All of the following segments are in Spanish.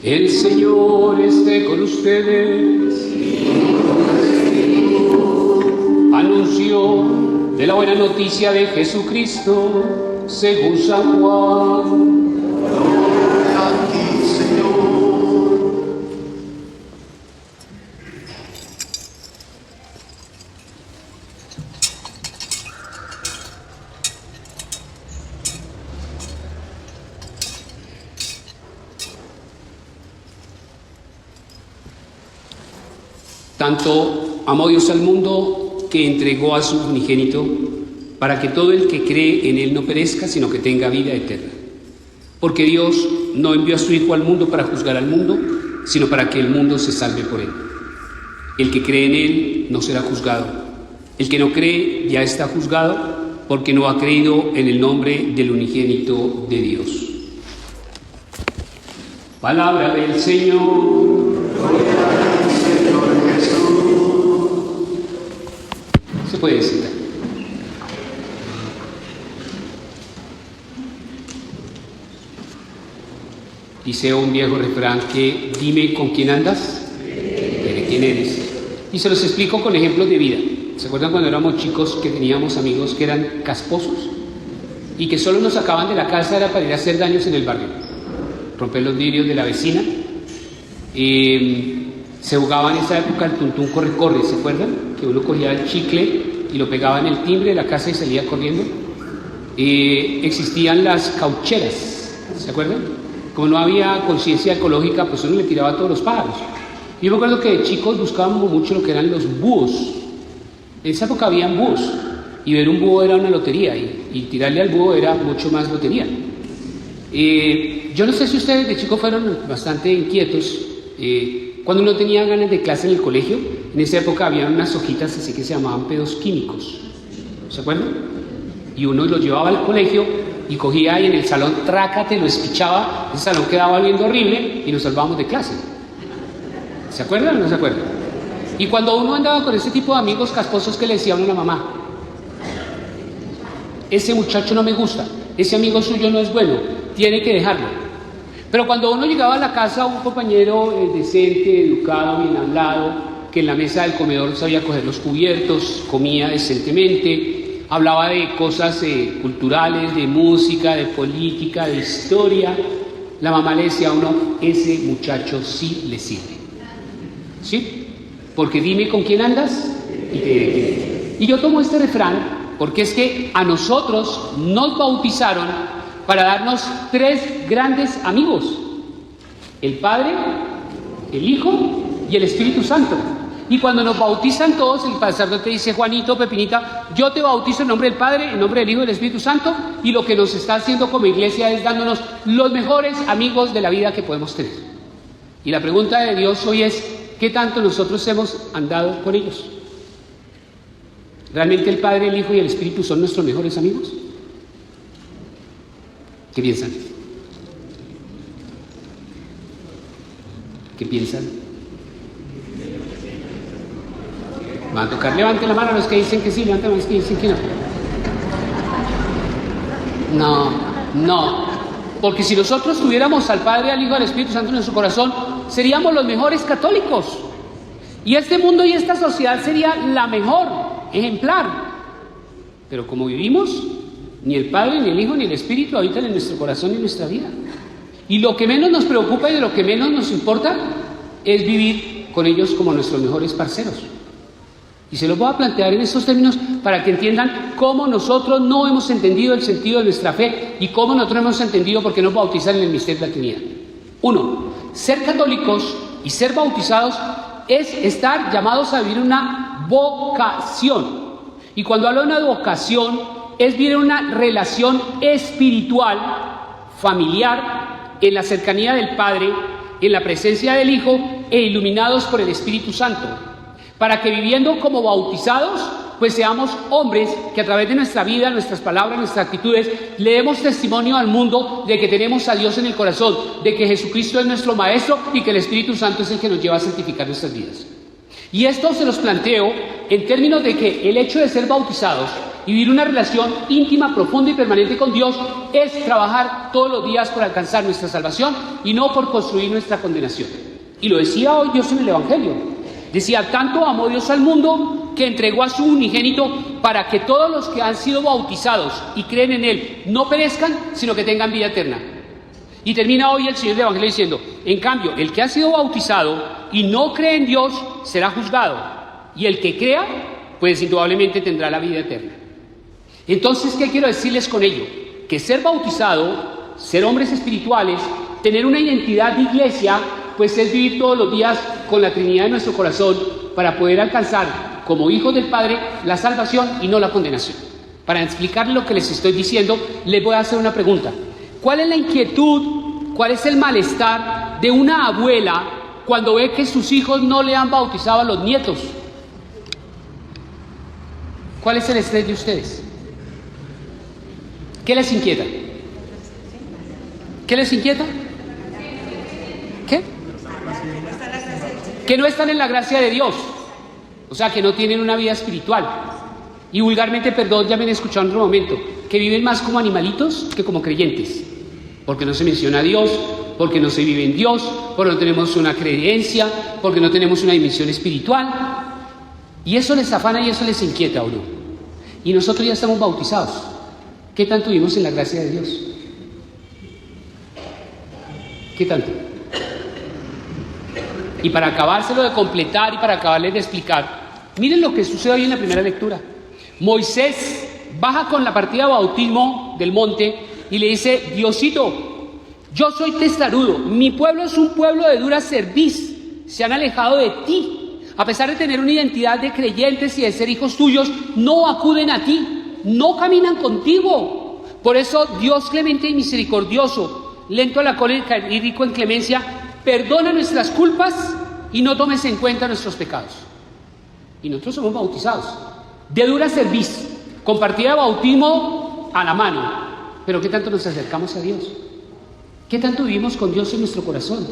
El Señor esté con ustedes. Anuncio de la buena noticia de Jesucristo según San Juan. Gloria a ti, Señor. Tanto amó Dios al mundo que entregó a su unigénito para que todo el que cree en él no perezca, sino que tenga vida eterna. Porque Dios no envió a su Hijo al mundo para juzgar al mundo, sino para que el mundo se salve por él. El que cree en él no será juzgado. El que no cree ya está juzgado porque no ha creído en el nombre del unigénito de Dios. Palabra del Señor. Se puede sentar. Dice un viejo refrán que dime con quién andas, de quién eres. Y se los explico con ejemplos de vida. ¿Se acuerdan cuando éramos chicos que teníamos amigos que eran casposos? Y que solo nos sacaban de la casa era para ir a hacer daños en el barrio. Romper los vidrios de la vecina. Se jugaba en esa época el tuntún corre-corre, ¿se acuerdan? Que uno cogía el chicle y lo pegaba en el timbre de la casa y salía corriendo. Existían las caucheras, ¿se acuerdan? Como no había conciencia ecológica, pues uno le tiraba a todos los pájaros. Yo me acuerdo que de chicos buscábamos mucho lo que eran los búhos. En esa época habían búhos, y ver un búho era una lotería, y tirarle al búho era mucho más lotería. Yo no sé si ustedes de chicos fueron bastante inquietos. Cuando uno tenía ganas de clase en el colegio, en esa época había unas hojitas así que se llamaban pedos químicos, ¿se acuerdan? Y uno los llevaba al colegio y cogía y en el salón trácate, lo espichaba, ese salón quedaba oliendo horrible y nos salvábamos de clase. ¿Se acuerdan o no se acuerdan? Y cuando uno andaba con ese tipo de amigos casposos, que le decía a uno la mamá: ese muchacho no me gusta, ese amigo suyo no es bueno, tiene que dejarlo. Pero cuando uno llegaba a la casa, un compañero decente, educado, bien hablado, que en la mesa del comedor sabía coger los cubiertos, comía decentemente, hablaba de cosas culturales, de música, de política, de historia, la mamá le decía a uno: ese muchacho sí le sirve. ¿Sí? Porque dime con quién andas y te diré quién eres. Y yo tomo este refrán porque es que a nosotros nos bautizaron para darnos tres grandes amigos: el Padre, el Hijo y el Espíritu Santo. Y cuando nos bautizan todos, el sacerdote dice: Juanito, Pepinita, yo te bautizo en nombre del Padre, en nombre del Hijo y del Espíritu Santo. Y lo que nos está haciendo como iglesia es dándonos los mejores amigos de la vida que podemos tener. Y la pregunta de Dios hoy es: ¿qué tanto nosotros hemos andado con ellos? ¿Realmente el Padre, el Hijo y el Espíritu son nuestros mejores amigos? ¿Qué piensan? ¿Qué piensan? Van a tocar, levanten la mano a los que dicen que sí, levanten a los que dicen que no. No, porque si nosotros tuviéramos al Padre, al Hijo y al Espíritu Santo en nuestro corazón, seríamos los mejores católicos. Y este mundo y esta sociedad sería la mejor, ejemplar. Pero como vivimos, ni el Padre, ni el Hijo, ni el Espíritu habitan en nuestro corazón y en nuestra vida. Y lo que menos nos preocupa y de lo que menos nos importa es vivir con ellos como nuestros mejores parceros. Y se los voy a plantear en estos términos para que entiendan cómo nosotros no hemos entendido el sentido de nuestra fe y cómo nosotros hemos entendido por qué nos bautizan en el misterio de la Trinidad. 1. Ser católicos y ser bautizados es estar llamados a vivir una vocación. Y cuando hablo de una vocación, es vivir una relación espiritual, familiar, en la cercanía del Padre, en la presencia del Hijo e iluminados por el Espíritu Santo, para que viviendo como bautizados, pues seamos hombres que a través de nuestra vida, nuestras palabras, nuestras actitudes, le demos testimonio al mundo de que tenemos a Dios en el corazón, de que Jesucristo es nuestro Maestro y que el Espíritu Santo es el que nos lleva a santificar nuestras vidas. Y esto se los planteo en términos de que el hecho de ser bautizados y vivir una relación íntima, profunda y permanente con Dios es trabajar todos los días por alcanzar nuestra salvación y no por construir nuestra condenación. Y lo decía hoy Dios en el Evangelio. Decía, tanto amó Dios al mundo que entregó a su unigénito para que todos los que han sido bautizados y creen en Él no perezcan, sino que tengan vida eterna. Y termina hoy el Señor del Evangelio diciendo, en cambio, el que ha sido bautizado y no cree en Dios será juzgado, y el que crea, pues indudablemente tendrá la vida eterna. Entonces, ¿qué quiero decirles con ello? Que ser bautizado, ser hombres espirituales, tener una identidad de iglesia, pues es vivir todos los días con la Trinidad en nuestro corazón para poder alcanzar, como hijos del Padre, la salvación y no la condenación. Para explicarles lo que les estoy diciendo, les voy a hacer una pregunta. ¿Cuál es la inquietud, cuál es el malestar de una abuela cuando ve que sus hijos no le han bautizado a los nietos? ¿Cuál es el estrés de ustedes? ¿Qué les inquieta? ¿Qué les inquieta? ¿Qué? Que no están en la gracia de Dios. O sea, que no tienen una vida espiritual. Y vulgarmente, perdón, ya me han escuchado en otro momento, que viven más como animalitos que como creyentes. Porque no se menciona a Dios, porque no se vive en Dios, porque no tenemos una creencia, porque no tenemos una dimensión espiritual. Y eso les afana y eso les inquieta, ¿o no? Y nosotros ya estamos bautizados. ¿Qué tanto vivimos en la gracia de Dios? ¿Qué tanto? Y para acabárselo de completar y para acabarles de explicar, miren lo que sucede hoy en la primera lectura. Moisés baja con la partida de bautismo del monte y le dice, Diosito, yo soy testarudo, mi pueblo es un pueblo de dura cerviz, se han alejado de ti. A pesar de tener una identidad de creyentes y de ser hijos tuyos, no acuden a ti, no caminan contigo. Por eso Dios clemente y misericordioso, lento a la cólera y rico en clemencia, perdona nuestras culpas y no tomes en cuenta nuestros pecados. Y nosotros somos bautizados, de dura cerviz, con partida de bautismo a la mano. Pero ¿qué tanto nos acercamos a Dios? ¿Qué tanto vivimos con Dios en nuestro corazón?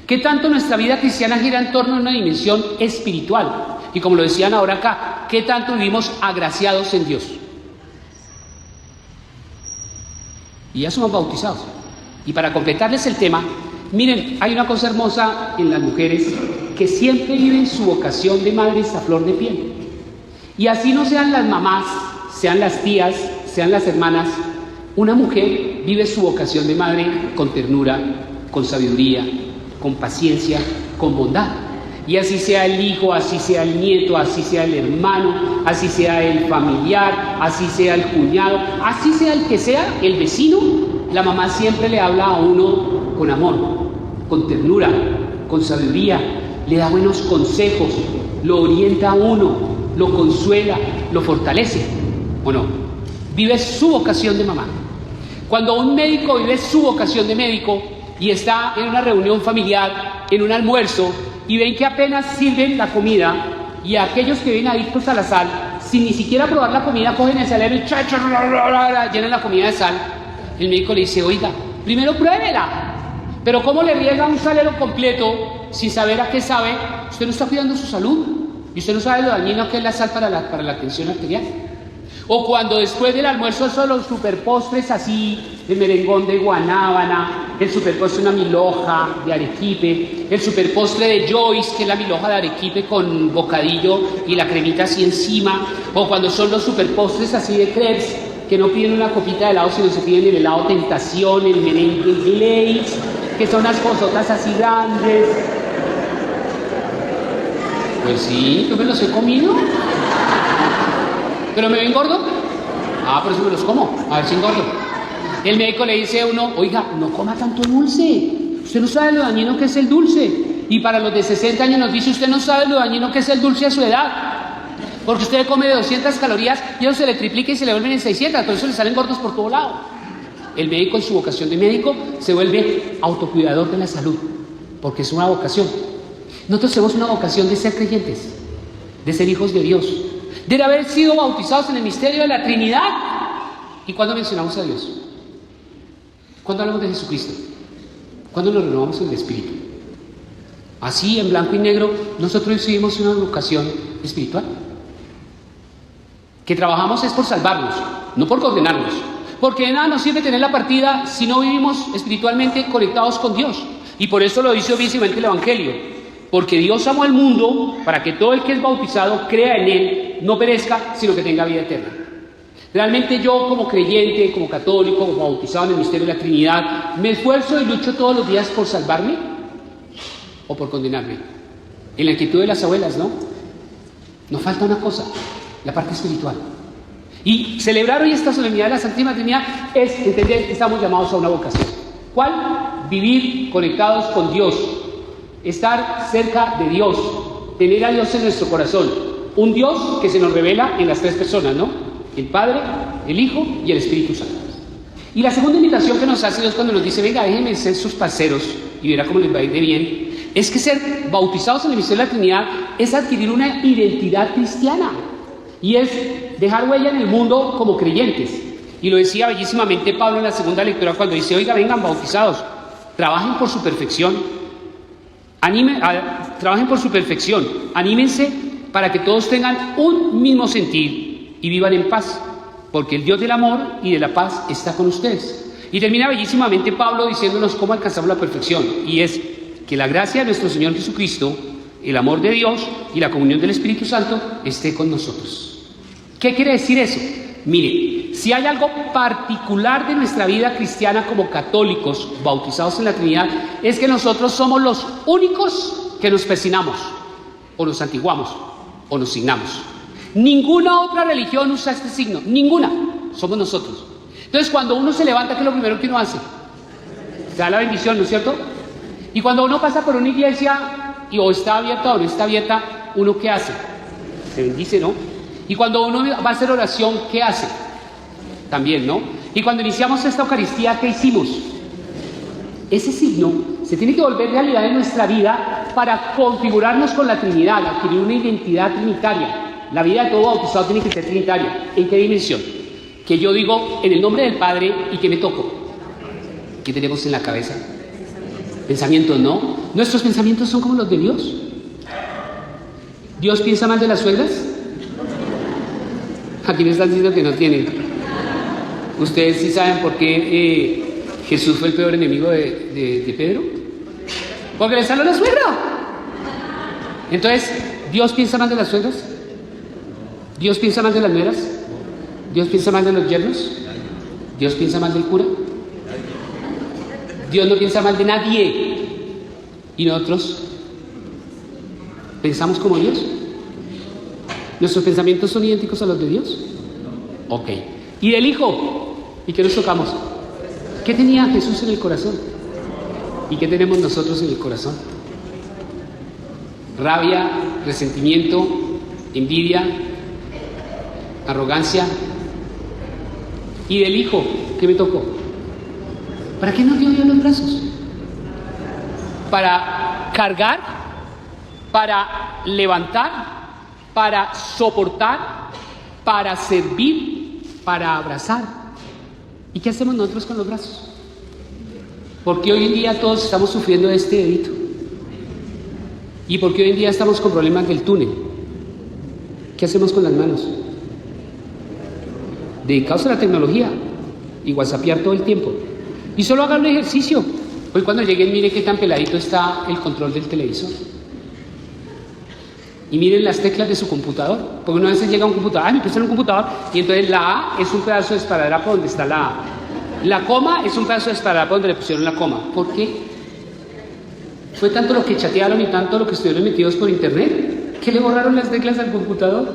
¿Qué tanto nuestra vida cristiana gira en torno a una dimensión espiritual? Y como lo decían ahora acá, ¿qué tanto vivimos agraciados en Dios? Y ya somos bautizados. Y para completarles el tema, miren, hay una cosa hermosa en las mujeres que siempre viven su vocación de madres a flor de piel. Y así no sean las mamás, sean las tías, sean las hermanas, una mujer vive su vocación de madre con ternura, con sabiduría, con paciencia, con bondad. Y así sea el hijo, así sea el nieto, así sea el hermano, así sea el familiar, así sea el cuñado, así sea el que sea, el vecino, la mamá siempre le habla a uno con amor, con ternura, con sabiduría, le da buenos consejos, lo orienta a uno, lo consuela, lo fortalece, ¿o no? Vive su vocación de mamá. Cuando un médico vive su vocación de médico y está en una reunión familiar, en un almuerzo, y ven que apenas sirven la comida, y aquellos que vienen adictos a la sal, sin ni siquiera probar la comida, cogen el salero y llenan la comida de sal, el médico le dice, oiga, primero pruébela, pero ¿cómo le riega un salero completo sin saber a qué sabe? Usted no está cuidando su salud, y usted no sabe lo dañino que es la sal para la tensión arterial. O cuando después del almuerzo son los superpostres así, el merengón de guanábana, el superpostre de una milhoja de arequipe, el superpostre de Joyce, que es la milhoja de arequipe con bocadillo y la cremita así encima, o cuando son los superpostres así de crepes, que no piden una copita de helado, sino se piden el helado tentación, el merengue glaze, que son unas cosotas así grandes. Pues sí, yo me los he comido. ¿Pero me ven gordo? Ah, por eso me los como, a ver si engordo. El médico le dice a uno, oiga, no coma tanto dulce, usted no sabe lo dañino que es el dulce. Y para los de 60 años nos dice, usted no sabe lo dañino que es el dulce a su edad, porque usted come de 200 calorías y eso se le triplica y se le vuelven en 600, por eso le salen gordos por todo lado. El médico en su vocación de médico se vuelve autocuidador de la salud, porque es una vocación. Nosotros tenemos una vocación de ser creyentes, de ser hijos de Dios, de haber sido bautizados en el misterio de la Trinidad. ¿Y cuándo mencionamos a Dios? ¿Cuándo hablamos de Jesucristo? ¿Cuándo nos renovamos en el Espíritu? Así, en blanco y negro, nosotros recibimos una educación espiritual. Que trabajamos es por salvarnos, no por condenarnos. Porque de nada nos sirve tener la partida si no vivimos espiritualmente conectados con Dios. Y por eso lo dice obviamente el Evangelio. Porque Dios amó al mundo para que todo el que es bautizado crea en Él, no perezca, sino que tenga vida eterna. Realmente yo como creyente, como católico, como bautizado en el misterio de la Trinidad, ¿me esfuerzo y lucho todos los días por salvarme o por condenarme? En la inquietud de las abuelas, ¿no? Nos falta una cosa, la parte espiritual. Y celebrar hoy esta solemnidad de la Santísima Trinidad es entender que estamos llamados a una vocación. ¿Cuál? Vivir conectados con Dios, estar cerca de Dios, tener a Dios en nuestro corazón. Un Dios que se nos revela en las tres personas, ¿no? El Padre, el Hijo y el Espíritu Santo. Y la segunda invitación que nos hace Dios cuando nos dice, venga, déjenme ser sus parceros y verá cómo les va a ir de bien, es que ser bautizados en el misterio de la Trinidad es adquirir una identidad cristiana y es dejar huella en el mundo como creyentes. Y lo decía bellísimamente Pablo en la segunda lectura cuando dice, oiga, vengan bautizados, trabajen por su perfección, trabajen por su perfección, anímense para que todos tengan un mismo sentir y vivan en paz, porque el Dios del amor y de la paz está con ustedes. Y termina bellísimamente Pablo diciéndonos cómo alcanzamos la perfección, y es que la gracia de nuestro Señor Jesucristo, el amor de Dios y la comunión del Espíritu Santo esté con nosotros. ¿Qué quiere decir eso? Mire, si hay algo particular de nuestra vida cristiana como católicos bautizados en la Trinidad, es que nosotros somos los únicos que nos persignamos, o nos santiguamos, o nos signamos. Ninguna otra religión usa este signo, ninguna, somos nosotros. Entonces cuando uno se levanta, ¿qué es lo primero que uno hace? Se da la bendición, ¿no es cierto? Y cuando uno pasa por una iglesia, y o está abierta o no está abierta, ¿uno qué hace? Se bendice, ¿no? Y cuando uno va a hacer oración, ¿qué hace? También, ¿no? Y cuando iniciamos esta Eucaristía, ¿qué hicimos? Ese signo se tiene que volver realidad en nuestra vida para configurarnos con la Trinidad, adquirir una identidad trinitaria. La vida de todo bautizado tiene que ser trinitaria. ¿En qué dimensión? Que yo digo en el nombre del Padre y que me toco. ¿Qué tenemos en la cabeza? Pensamientos, ¿no? Nuestros pensamientos son como los de Dios. ¿Dios piensa mal de las suegras? Aquí me están diciendo que no tienen. ¿Ustedes sí saben por qué Jesús fue el peor enemigo de Pedro? Porque le salió la suegra. Entonces, ¿Dios piensa mal de las suegras? ¿Dios piensa mal de las nueras? ¿Dios piensa mal de los yernos? ¿Dios piensa mal del cura? Dios no piensa mal de nadie. ¿Y nosotros pensamos como Dios? ¿Nuestros pensamientos son idénticos a los de Dios? Ok. ¿Y del Hijo? ¿Y qué nos tocamos? ¿Qué tenía Jesús en el corazón? ¿Y qué tenemos nosotros en el corazón? Rabia, resentimiento, envidia, arrogancia. ¿Y del Hijo? ¿Qué me tocó? ¿Para qué nos dio Dios los brazos? Para cargar, para levantar, para soportar, para servir, para abrazar. ¿Y qué hacemos nosotros con los brazos? Porque hoy en día todos estamos sufriendo de este dedito. ¿Y porque hoy en día estamos con problemas del túnel? ¿Qué hacemos con las manos? Dedicados a la tecnología y whatsappear todo el tiempo. Y solo hagan un ejercicio. Hoy cuando lleguen, miren qué tan peladito está el control del televisor. Y miren las teclas de su computador. Porque una vez llega a un computador, me puse en un computador, y entonces la A es un pedazo de esparadrapo donde está la A. La coma es un pedazo de esparadrapo donde le pusieron la coma. ¿Por qué? Fue tanto lo que chatearon y tanto lo que estuvieron metidos por internet que le borraron las teclas al computador.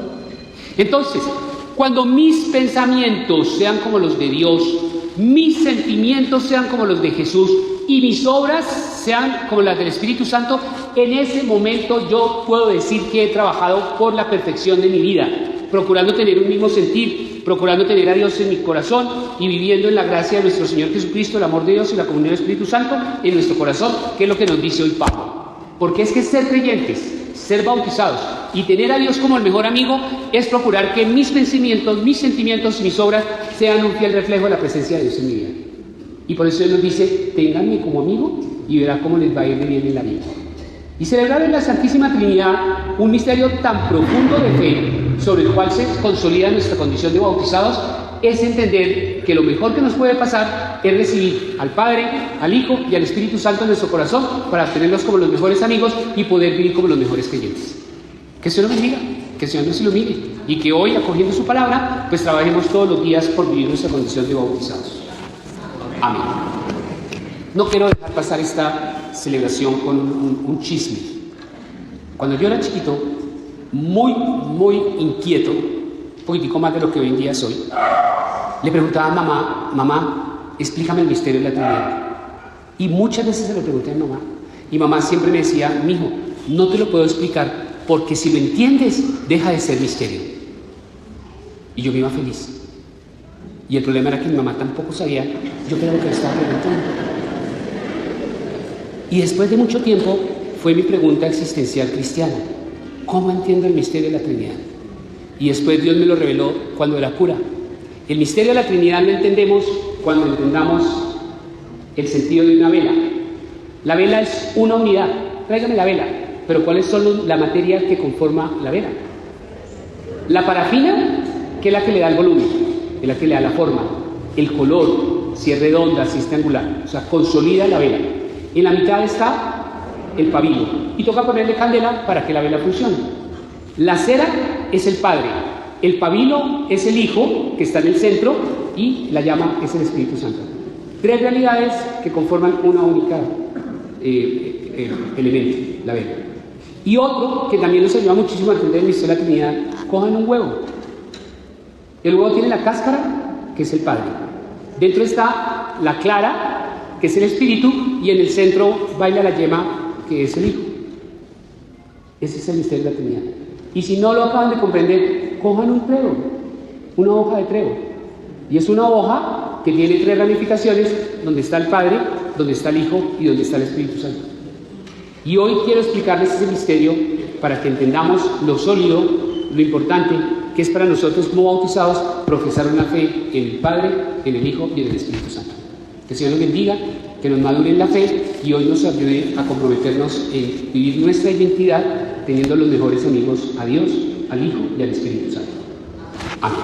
Entonces, cuando mis pensamientos sean como los de Dios, mis sentimientos sean como los de Jesús y mis obras sean como las del Espíritu Santo, en ese momento yo puedo decir que he trabajado por la perfección de mi vida, procurando tener un mismo sentir, procurando tener a Dios en mi corazón y viviendo en la gracia de nuestro Señor Jesucristo, el amor de Dios y la comunión del Espíritu Santo en nuestro corazón, que es lo que nos dice hoy Pablo. Porque es que ser creyentes, ser bautizados y tener a Dios como el mejor amigo es procurar que mis pensamientos, mis sentimientos y mis obras sean un fiel reflejo de la presencia de Dios en mi vida. Y por eso Él nos dice, ténganme como amigo y verá cómo les va a ir de bien en la vida. Y celebrar en la Santísima Trinidad un misterio tan profundo de fe sobre el cual se consolida nuestra condición de bautizados es entender que lo mejor que nos puede pasar es recibir al Padre, al Hijo y al Espíritu Santo en nuestro corazón para tenerlos como los mejores amigos y poder vivir como los mejores creyentes. Que el Señor nos bendiga, que el Señor nos ilumine y que hoy, acogiendo su palabra, pues trabajemos todos los días por vivir nuestra condición de bautizados. Amén. No quiero dejar pasar esta celebración con un chisme. Cuando yo era chiquito, muy inquieto, un poquitico más de lo que hoy en día soy, le preguntaba a mamá: mamá, explícame el misterio de la Trinidad. Y muchas veces se lo pregunté a mamá, y mamá siempre me decía: mijo, no te lo puedo explicar, porque si lo entiendes, deja de ser misterio. Y yo me iba feliz. Y el problema era que mi mamá tampoco sabía yo qué era lo que le estaba preguntando. Y después de mucho tiempo fue mi pregunta existencial cristiana: ¿cómo entiendo el misterio de la Trinidad? Y después Dios me lo reveló cuando era cura. El misterio de la Trinidad lo entendemos cuando entendamos el sentido de una vela. La vela es una unidad. Tráigame la vela. Pero ¿cuáles son la materia que conforma la vela? La parafina, que es la que le da el volumen, es la que le da la forma, el color, si es redonda, si es triangular, o sea, consolida la vela. En la mitad está el pabilo y toca ponerle candela para que la vela funcione. La cera es el Padre, el pabilo es el Hijo, que está en el centro, y la llama es el Espíritu Santo. Tres realidades que conforman una única elemento, la vela. Y otro que también nos ayuda muchísimo a entender el misterio de la Trinidad: cojan un huevo. El huevo tiene la cáscara, que es el Padre. Dentro está la clara, que es el Espíritu, y en el centro baila la yema, que es el Hijo. Ese es el misterio de la Trinidad. Y si no lo acaban de comprender, cojan un trevo, una hoja de trevo. Y es una hoja que tiene tres ramificaciones, donde está el Padre, donde está el Hijo y donde está el Espíritu Santo. Y hoy quiero explicarles ese misterio para que entendamos lo sólido, lo importante que es para nosotros como bautizados profesar una fe en el Padre, en el Hijo y en el Espíritu Santo. Que el Señor nos bendiga, que nos madure en la fe y hoy nos ayude a comprometernos en vivir nuestra identidad teniendo los mejores amigos a Dios, al Hijo y al Espíritu Santo. Amén.